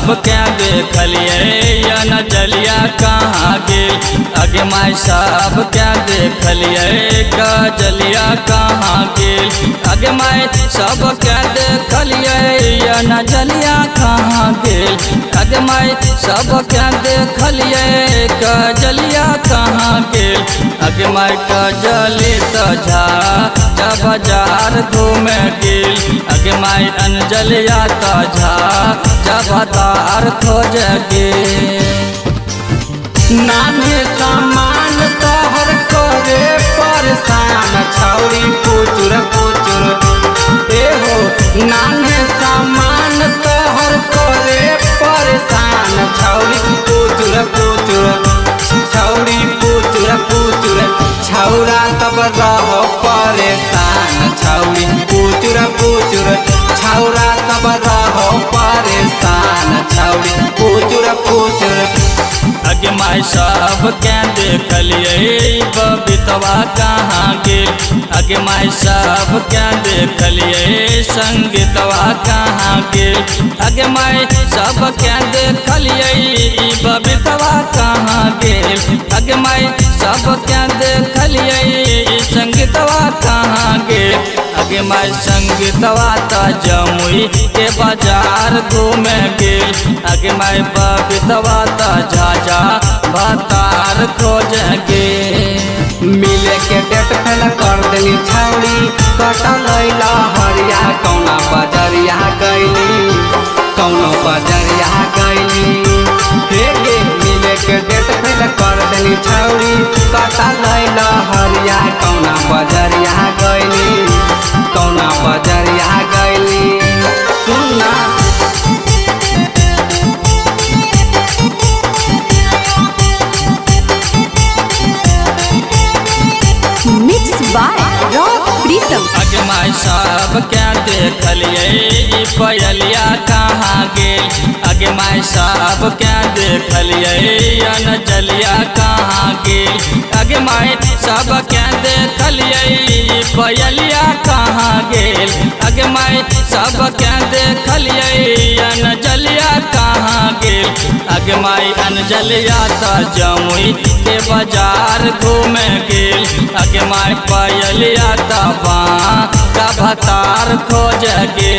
सब क्या देखलिए नजलिया कहाँ गेल। आगे माई सब क्या देखलिए गजलिया कहाँ गेल। आगे माई सब क्या देखलिए नजलिया कहाँ गेल। आगे माई सब क्या देखलिए गजलिया कहाँ गेल। आगे माई गजली तो झा बाजार घूमे गेल। आगे माई अंजलिया तो झा बाजार खोज गेल। नाने सामान तोहर करे परेशान छौरी पुचुर पुचुर ए हो। नाने सामान तोहर करे परेशान छौरी पुचुर पुचुर छौरी पुचुर पुचुर छौरा सब रहो परेशान छौरी पुचुर पुचुर छौरा सब रहो परेशान छौरी पुचुर पुचुर। आगे माई सब क्या देखलिए बबीतवा कहाँ गेल। आगे माई सब क्या देखलिए संगीतवा कहाँ गेल। आगे माई सब क्या देखलिए बबीतवा कहाँ गेल। आगे माई सब क्या देखलिए संगीतवा कहाँ गेल। आगे माई संगीतवा तो जमुई के बाजार घूमे गेल। आगे माई बबीतवा तो झाझा भतार खोज गे। मिले के डेट फेल कर देली छौरी कटल हरिया कौना बजरिया गैली कौनो बजरिया गैली हे गे। मिले के डेट फेल कर देली छौरी कटल हरिया कौना बजरिया गैली कौना बजरिया गैली। सुनना मिक्स बाय रॉक प्रीतम। आगे माई सब क्या देखलिए पयलिया कहाँ गेल। आगे माई सब क्या देखलिए नजलिया कहाँ गेल। आगे माई सब क्या देखलिए पयलिया कहाँ गेल। आगे माई सब क्या देखलिए नजलिया कहाँ गेल। आगे माई अंजलिया तो जमुई के बाजार घूमे गेल। आगे माई पयलिया तो का भतार खोज गे।